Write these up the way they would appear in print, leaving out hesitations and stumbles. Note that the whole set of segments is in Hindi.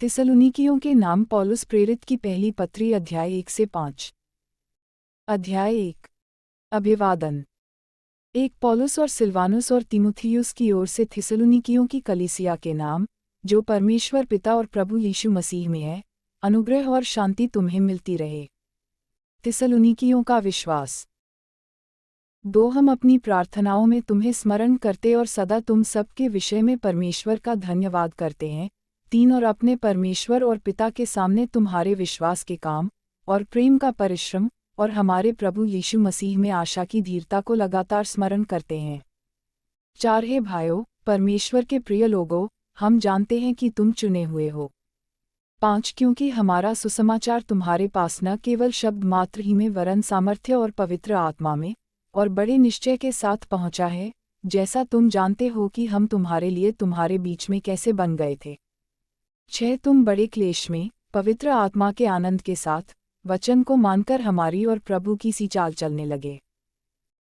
थिस्सलुनीकियों के नाम पौलुस प्रेरित की पहली पत्री अध्याय 1 से 5। अध्याय 1। अभिवादन। एक पौलुस और सिलवानुस और तीमुथियुस की ओर से थिस्सलुनीकियों की कलीसिया के नाम, जो परमेश्वर पिता और प्रभु यीशु मसीह में है, अनुग्रह और शांति तुम्हें मिलती रहे। थिस्सलुनीकियों का विश्वास। 2 हम अपनी प्रार्थनाओं में तुम्हें स्मरण करते और सदा तुम सब के विषय में परमेश्वर का धन्यवाद करते हैं। 3 और अपने परमेश्वर और पिता के सामने तुम्हारे विश्वास के काम और प्रेम का परिश्रम और हमारे प्रभु यीशु मसीह में आशा की धीरता को लगातार स्मरण करते हैं। 4 हे भाइयों, परमेश्वर के प्रिय लोगों, हम जानते हैं कि तुम चुने हुए हो। 5 क्योंकि हमारा सुसमाचार तुम्हारे पास न केवल शब्द मात्र ही में वरन सामर्थ्य और पवित्र आत्मा में और बड़े निश्चय के साथ पहुंचा है, जैसा तुम जानते हो कि हम तुम्हारे लिए तुम्हारे बीच में कैसे बन गए थे। 6 तुम बड़े क्लेश में पवित्र आत्मा के आनंद के साथ वचन को मानकर हमारी और प्रभु की सी चाल चलने लगे।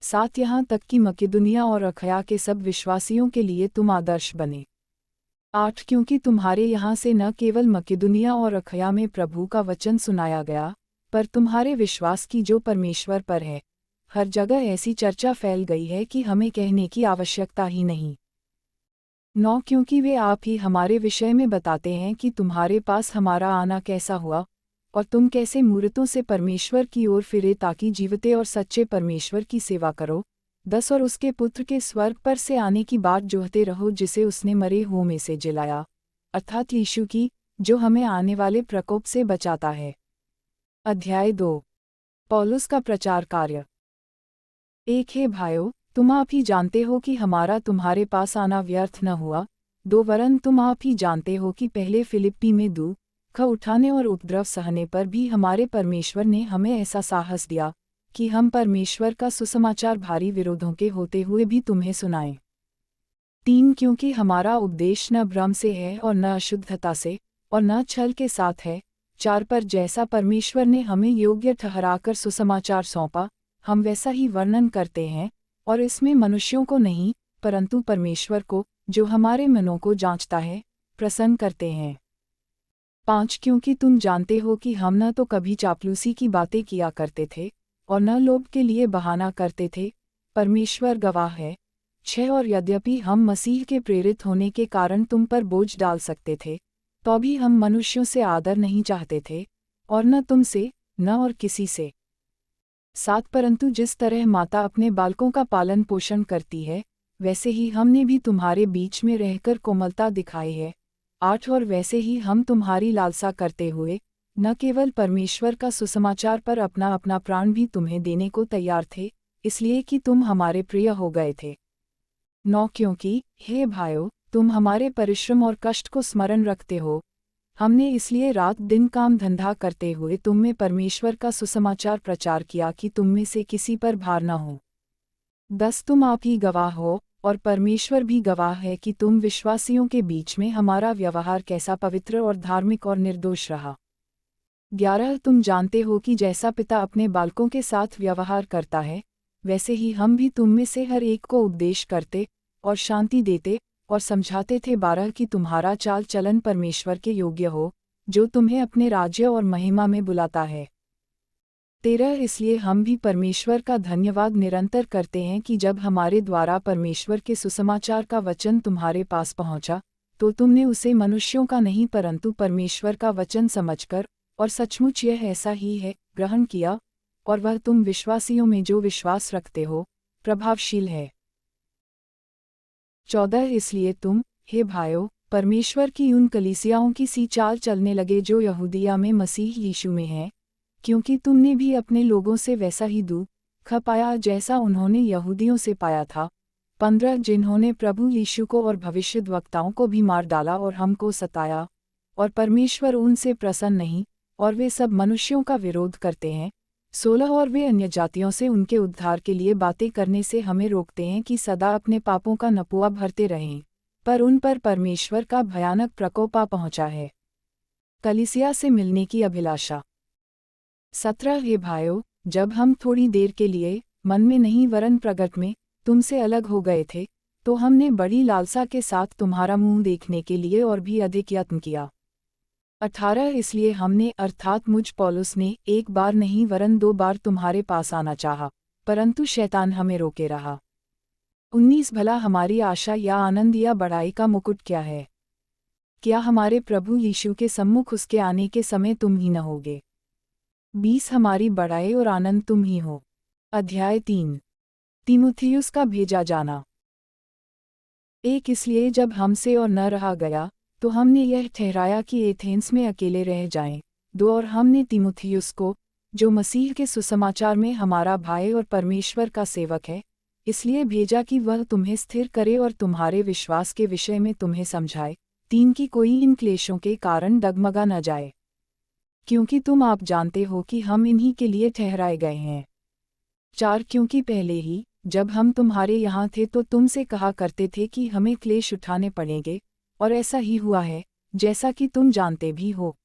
7 यहाँ तक कि मकिदुनिया और अखया के सब विश्वासियों के लिए तुम आदर्श बने। 8 क्योंकि तुम्हारे यहाँ से न केवल मकिदुनिया और अखया में प्रभु का वचन सुनाया गया, पर तुम्हारे विश्वास की जो परमेश्वर पर है, हर जगह ऐसी चर्चा फैल गई है कि हमें कहने की आवश्यकता ही नहीं। 9 क्योंकि वे आप ही हमारे विषय में बताते हैं कि तुम्हारे पास हमारा आना कैसा हुआ और तुम कैसे मूर्तों से परमेश्वर की ओर फिरे ताकि जीवते और सच्चे परमेश्वर की सेवा करो। 10 और उसके पुत्र के स्वर्ग पर से आने की बात जोहते रहो जिसे उसने मरे हुओं में से जिलाया, अर्थात यीशु की, जो हमें आने वाले प्रकोप से बचाता है। अध्याय 2। पौलुस का प्रचार कार्य। 1 हे भाइयों, तुम आप ही जानते हो कि हमारा तुम्हारे पास आना व्यर्थ न हुआ। 2 वरन तुम आप ही जानते हो कि पहले फिलिप्पी में दुख उठाने और उपद्रव सहने पर भी हमारे परमेश्वर ने हमें ऐसा साहस दिया कि हम परमेश्वर का सुसमाचार भारी विरोधों के होते हुए भी तुम्हें सुनाएं। 3 क्योंकि हमारा उपदेश न भ्रम से है और न अशुद्धता से और न छल के साथ है। 4 पर जैसा परमेश्वर ने हमें योग्य ठहराकर सुसमाचार सौंपा, हम वैसा ही वर्णन करते हैं, और इसमें मनुष्यों को नहीं, परंतु परमेश्वर को, जो हमारे मनों को जांचता है, प्रसन्न करते हैं। 5 क्योंकि तुम जानते हो कि हम न तो कभी चापलूसी की बातें किया करते थे और न लोभ के लिए बहाना करते थे, परमेश्वर गवाह है। 6 और यद्यपि हम मसीह के प्रेरित होने के कारण तुम पर बोझ डाल सकते थे, तो भी हम मनुष्यों से आदर नहीं चाहते थे, और न तुमसे, न और किसी से। 7 परंतु जिस तरह माता अपने बालकों का पालन पोषण करती है, वैसे ही हमने भी तुम्हारे बीच में रहकर कोमलता दिखाई है। 8 और वैसे ही हम तुम्हारी लालसा करते हुए, न केवल परमेश्वर का सुसमाचार पर अपना अपना प्राण भी तुम्हें देने को तैयार थे, इसलिए कि तुम हमारे प्रिय हो गए थे। 9 क्योंकि, हे भाइयों, तुम हमारे परिश्रम और कष्ट को स्मरण रखते हो, हमने इसलिए रात दिन काम धंधा करते हुए तुम में परमेश्वर का सुसमाचार प्रचार किया कि तुम में से किसी पर भार न हो। 10 तुम आप ही गवाह हो, और परमेश्वर भी गवाह है कि तुम विश्वासियों के बीच में हमारा व्यवहार कैसा पवित्र और धार्मिक और निर्दोष रहा। 11 तुम जानते हो कि जैसा पिता अपने बालकों के साथ व्यवहार करता है, वैसे ही हम भी तुम में से हर एक को उपदेश करते और शांति देते और समझाते थे। 12 कि तुम्हारा चाल चलन परमेश्वर के योग्य हो, जो तुम्हें अपने राज्य और महिमा में बुलाता है। 13 इसलिए हम भी परमेश्वर का धन्यवाद निरंतर करते हैं कि जब हमारे द्वारा परमेश्वर के सुसमाचार का वचन तुम्हारे पास पहुंचा, तो तुमने उसे मनुष्यों का नहीं परंतु परमेश्वर का वचन समझकर, और सचमुच यह ऐसा ही है, ग्रहण किया, और वह तुम विश्वासियों में जो विश्वास रखते हो, प्रभावशील है। 14 इसलिए तुम, हे भाइयों, परमेश्वर की उन कलीसियाओं की सी चाल चलने लगे जो यहूदिया में मसीह यीशु में है, क्योंकि तुमने भी अपने लोगों से वैसा ही दुख पाया जैसा उन्होंने यहूदियों से पाया था। 15 जिन्होंने प्रभु यीशु को और भविष्यद्वक्ताओं को भी मार डाला और हमको सताया, और परमेश्वर उनसे प्रसन्न नहीं, और वे सब मनुष्यों का विरोध करते हैं। 16 और वे अन्य जातियों से उनके उद्धार के लिए बातें करने से हमें रोकते हैं कि सदा अपने पापों का नपुआ भरते रहें, पर उन पर परमेश्वर का भयानक प्रकोप आ पहुंचा है। कलीसिया से मिलने की अभिलाषा। 17 हे भाइयों, जब हम थोड़ी देर के लिए, मन में नहीं वरन प्रगट में, तुमसे अलग हो गए थे, तो हमने बड़ी लालसा के साथ तुम्हारा मुंह देखने के लिए और भी अधिक यत्न किया। 18 इसलिए हमने अर्थात मुझ पौलुस ने एक बार नहीं वरन 2 बार तुम्हारे पास आना चाहा, परंतु शैतान हमें रोके रहा। 19 भला हमारी आशा या आनंद या बड़ाई का मुकुट क्या है? क्या हमारे प्रभु यीशु के सम्मुख उसके आने के समय तुम ही न होगे? 20 हमारी बड़ाई और आनंद तुम ही हो। अध्याय 3 तीमुथियुस का भेजा जाना। 1 इसलिए जब हमसे और न रहा गया तो हमने यह ठहराया कि एथेंस में अकेले रह जाएं। 2 और हमने तीमुथियुस को, जो मसीह के सुसमाचार में हमारा भाई और परमेश्वर का सेवक है, इसलिए भेजा कि वह तुम्हें स्थिर करे और तुम्हारे विश्वास के विषय में तुम्हें समझाए। 3 की कोई इन क्लेशों के कारण डगमगा न जाए, क्योंकि तुम आप जानते हो कि हम इन्हीं के लिए ठहराए गए हैं। 4 क्योंकि पहले ही जब हम तुम्हारे यहाँ थे तो तुमसे कहा करते थे कि हमें क्लेश उठाने पड़ेंगे, और ऐसा ही हुआ है, जैसा कि तुम जानते भी हो।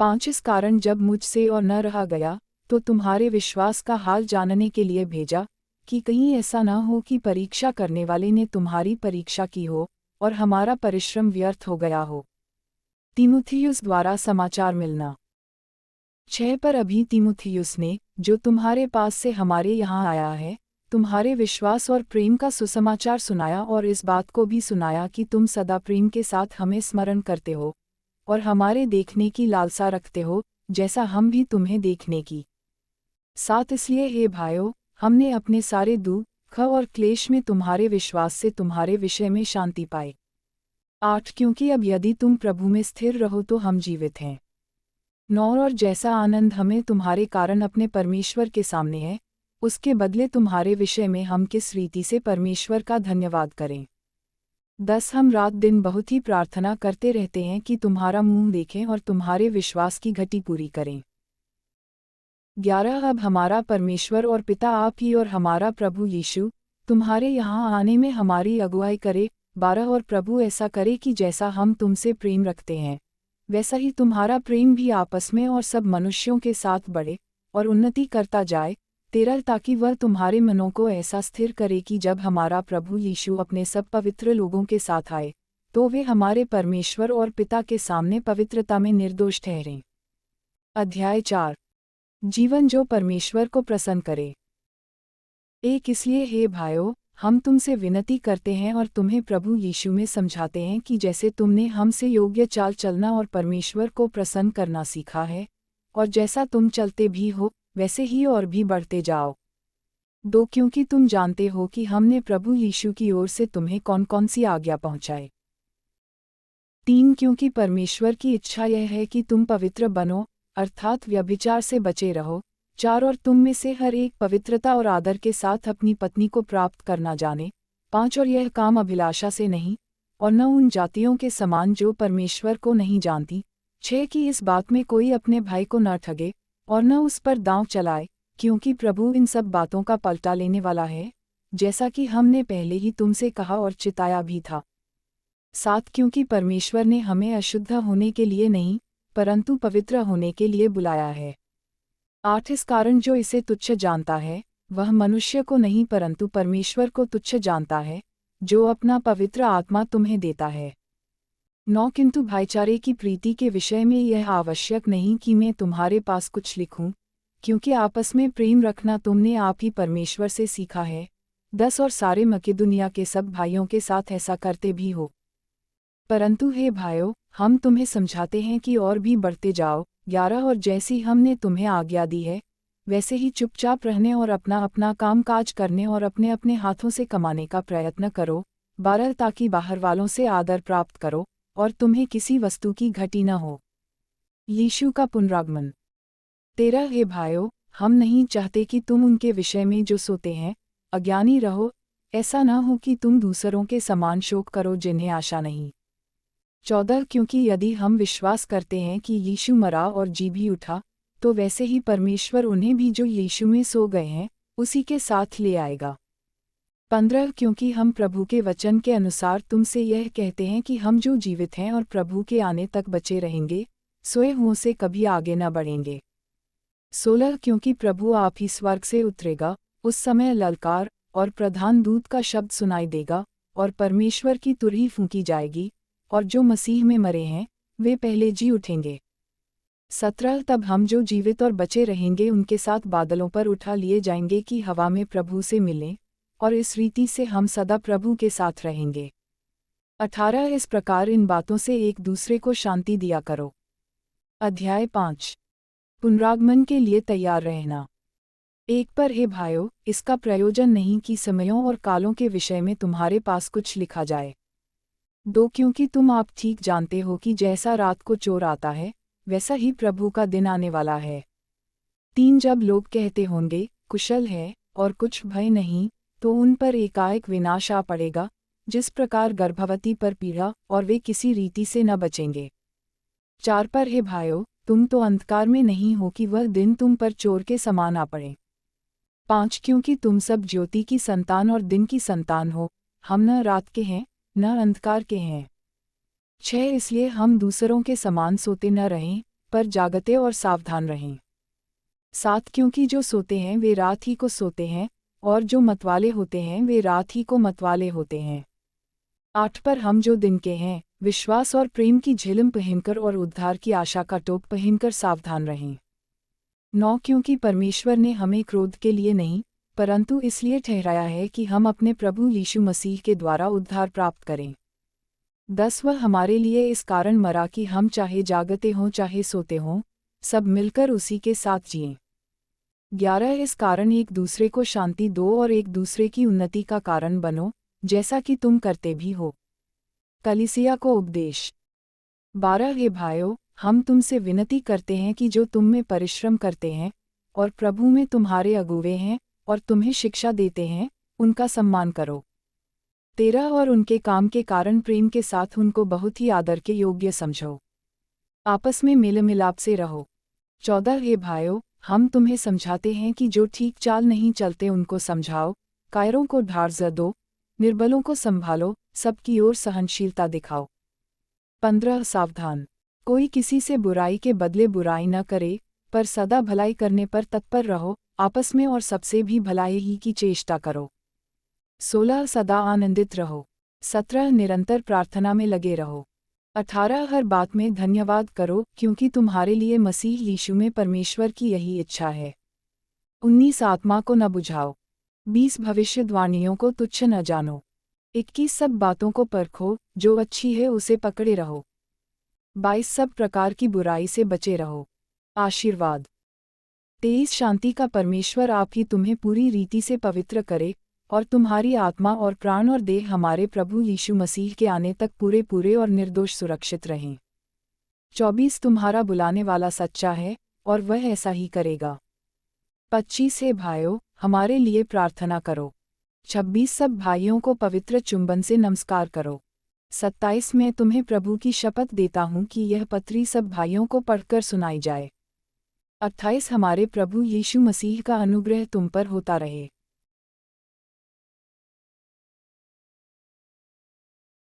5 इस कारण जब मुझसे और न रहा गया तो तुम्हारे विश्वास का हाल जानने के लिए भेजा, कि कहीं ऐसा न हो कि परीक्षा करने वाले ने तुम्हारी परीक्षा की हो और हमारा परिश्रम व्यर्थ हो गया हो। तीमुथियुस द्वारा समाचार मिलना। 6 पर अभी तीमुथियुस ने, जो तुम्हारे पास से हमारे यहाँ आया है, तुम्हारे विश्वास और प्रेम का सुसमाचार सुनाया और इस बात को भी सुनाया कि तुम सदा प्रेम के साथ हमें स्मरण करते हो और हमारे देखने की लालसा रखते हो, जैसा हम भी तुम्हें देखने की। 7 इसलिए हे भाइयों, हमने अपने सारे दुख और क्लेश में तुम्हारे विश्वास से तुम्हारे विषय में शांति पाई। 8 क्योंकि अब यदि तुम प्रभु में स्थिर रहो तो हम जीवित हैं। 9 और जैसा आनंद हमें तुम्हारे कारण अपने परमेश्वर के सामने है, उसके बदले तुम्हारे विषय में हम किस रीति से परमेश्वर का धन्यवाद करें। 10 हम रात दिन बहुत ही प्रार्थना करते रहते हैं कि तुम्हारा मुंह देखें और तुम्हारे विश्वास की घटी पूरी करें। 11 अब हमारा परमेश्वर और पिता आप ही और हमारा प्रभु यीशु तुम्हारे यहाँ आने में हमारी अगुवाई करे। 12 और प्रभु ऐसा करे कि जैसा हम तुमसे प्रेम रखते हैं, वैसा ही तुम्हारा प्रेम भी आपस में और सब मनुष्यों के साथ बढ़े और उन्नति करता जाए। 13 ताकि वह तुम्हारे मनों को ऐसा स्थिर करे कि जब हमारा प्रभु यीशु अपने सब पवित्र लोगों के साथ आए, तो वे हमारे परमेश्वर और पिता के सामने पवित्रता में निर्दोष ठहरें। अध्याय 4 जीवन जो परमेश्वर को प्रसन्न करे। 1 इसलिए हे भाइयों, हम तुमसे विनती करते हैं और तुम्हें प्रभु यीशु में समझाते हैं कि जैसे तुमने हमसे योग्य चाल चलना और परमेश्वर को प्रसन्न करना सीखा है, और जैसा तुम चलते भी हो, वैसे ही और भी बढ़ते जाओ। 2 क्योंकि तुम जानते हो कि हमने प्रभु यीशु की ओर से तुम्हें कौन कौन सी आज्ञा पहुँचाई। 3 क्योंकि परमेश्वर की इच्छा यह है कि तुम पवित्र बनो, अर्थात व्यभिचार से बचे रहो। 4 और तुम में से हर एक पवित्रता और आदर के साथ अपनी पत्नी को प्राप्त करना जाने। 5 और यह काम अभिलाषा से नहीं, और न उन जातियों के समान जो परमेश्वर को नहीं जानती। 6 कि इस बात में कोई अपने भाई को न ठगे और न उस पर दांव चलाए, क्योंकि प्रभु इन सब बातों का पलटा लेने वाला है, जैसा कि हमने पहले ही तुमसे कहा और चिताया भी था। 7 क्योंकि परमेश्वर ने हमें अशुद्ध होने के लिए नहीं, परंतु पवित्र होने के लिए बुलाया है। 8 इस कारण जो इसे तुच्छ जानता है, वह मनुष्य को नहीं परंतु परमेश्वर को तुच्छ जानता है, जो अपना पवित्र आत्मा तुम्हें देता है। 9 किंतु भाईचारे की प्रीति के विषय में यह आवश्यक नहीं कि मैं तुम्हारे पास कुछ लिखूं, क्योंकि आपस में प्रेम रखना तुमने आप ही परमेश्वर से सीखा है। 10 और सारे मकेदुनिया के सब भाइयों के साथ ऐसा करते भी हो। परंतु हे भाइयों, हम तुम्हें समझाते हैं कि और भी बढ़ते जाओ। 11 और जैसी हमने तुम्हें आज्ञा दी है, वैसे ही चुपचाप रहने और अपना अपना काम काज करने और अपने अपने हाथों से कमाने का प्रयत्न करो। 12 ताकि बाहर वालों से आदर प्राप्त करो और तुम्हें किसी वस्तु की घटी न हो। यीशु का पुनरागमन। 13 हे भाइयों, हम नहीं चाहते कि तुम उनके विषय में जो सोते हैं अज्ञानी रहो, ऐसा न हो कि तुम दूसरों के समान शोक करो जिन्हें आशा नहीं। 14 क्योंकि यदि हम विश्वास करते हैं कि यीशु मरा और जी भी उठा, तो वैसे ही परमेश्वर उन्हें भी जो यीशु में सो गए हैं, उसी के साथ ले आएगा। 15 क्योंकि हम प्रभु के वचन के अनुसार तुमसे यह कहते हैं कि हम जो जीवित हैं और प्रभु के आने तक बचे रहेंगे, सोए हुओं से कभी आगे न बढ़ेंगे। 16 क्योंकि प्रभु आप ही स्वर्ग से उतरेगा, उस समय ललकार और प्रधान दूत का शब्द सुनाई देगा, और परमेश्वर की तुरही फूंकी जाएगी, और जो मसीह में मरे हैं, वे पहले जी उठेंगे। 17 तब हम जो जीवित और बचे रहेंगे उनके साथ बादलों पर उठा लिए जाएंगे कि हवा में प्रभु से मिलें, और इस रीति से हम सदा प्रभु के साथ रहेंगे। 18 इस प्रकार इन बातों से एक दूसरे को शांति दिया करो। अध्याय 5 पुनरागमन के लिए तैयार रहना। 1 पर हे भाइयों, इसका प्रयोजन नहीं कि समयों और कालों के विषय में तुम्हारे पास कुछ लिखा जाए। 2 क्योंकि तुम आप ठीक जानते हो कि जैसा रात को चोर आता है, वैसा ही प्रभु का दिन आने वाला है। 3 जब लोग कहते होंगे, कुशल है, और कुछ भय नहीं, तो उन पर एकाएक विनाश आ पड़ेगा, जिस प्रकार गर्भवती पर पीड़ा, और वे किसी रीति से न बचेंगे। 4 पर हे भाइयों, तुम तो अंधकार में नहीं हो कि वह दिन तुम पर चोर के समान आ पड़े। 5 क्योंकि तुम सब ज्योति की संतान और दिन की संतान हो, हम न रात के हैं, न अंधकार के हैं। 6 इसलिए हम दूसरों के समान सोते न रहें, पर जागते और सावधान रहें। 7 क्योंकि जो सोते हैं वे रात ही को सोते हैं, और जो मतवाले होते हैं वे रात ही को मतवाले होते हैं। 8 पर हम जो दिन के हैं, विश्वास और प्रेम की झिलम पहनकर और उद्धार की आशा का टोप पहनकर सावधान रहें। 9 क्योंकि परमेश्वर ने हमें क्रोध के लिए नहीं, परंतु इसलिए ठहराया है कि हम अपने प्रभु यीशु मसीह के द्वारा उद्धार प्राप्त करें। 10 वह हमारे लिए इस कारण मरा कि हम चाहे जागते हों चाहे सोते हों, सब मिलकर उसी के साथ जिएं। 11 इस कारण एक दूसरे को शांति दो और एक दूसरे की उन्नति का कारण बनो, जैसा कि तुम करते भी हो। कलीसिया को उपदेश। 12 हे भाइयों, हम तुमसे विनती करते हैं कि जो तुम में परिश्रम करते हैं, और प्रभु में तुम्हारे अगुवे हैं, और तुम्हें शिक्षा देते हैं, उनका सम्मान करो। 13 और उनके काम के कारण प्रेम के साथ उनको बहुत ही आदर के योग्य समझो। आपस में मेल मिलाप से रहो। 14 हे भाइयों, हम तुम्हें समझाते हैं कि जो ठीक चाल नहीं चलते उनको समझाओ, कायरों को ढाढ़ दो, निर्बलों को संभालो, सबकी ओर सहनशीलता दिखाओ। 15 सावधान। कोई किसी से बुराई के बदले बुराई न करे, पर सदा भलाई करने पर तत्पर रहो, आपस में और सबसे भी भलाई ही की चेष्टा करो। 16 सदा आनंदित रहो। 17 निरंतर प्रार्थना में लगे रहो। 18 हर बात में धन्यवाद करो, क्योंकि तुम्हारे लिए मसीह यीशु में परमेश्वर की यही इच्छा है। 19 आत्मा को न बुझाओ। 20 भविष्यवाणियों को तुच्छ न जानो। 21 सब बातों को परखो, जो अच्छी है उसे पकड़े रहो। 22 सब प्रकार की बुराई से बचे रहो। आशीर्वाद। 23 शांति का परमेश्वर आप ही तुम्हें पूरी रीति से पवित्र करे, और तुम्हारी आत्मा और प्राण और देह हमारे प्रभु यीशु मसीह के आने तक पूरे पूरे और निर्दोष सुरक्षित रहें। 24 तुम्हारा बुलाने वाला सच्चा है, और वह ऐसा ही करेगा। 25 हे भाइयों, हमारे लिए प्रार्थना करो। 26 सब भाइयों को पवित्र चुंबन से नमस्कार करो। 27 मैं तुम्हें प्रभु की शपथ देता हूँ कि यह पत्री सब भाइयों को पढ़कर सुनाई जाए। 28 हमारे प्रभु यीशु मसीह का अनुग्रह तुम पर होता रहे।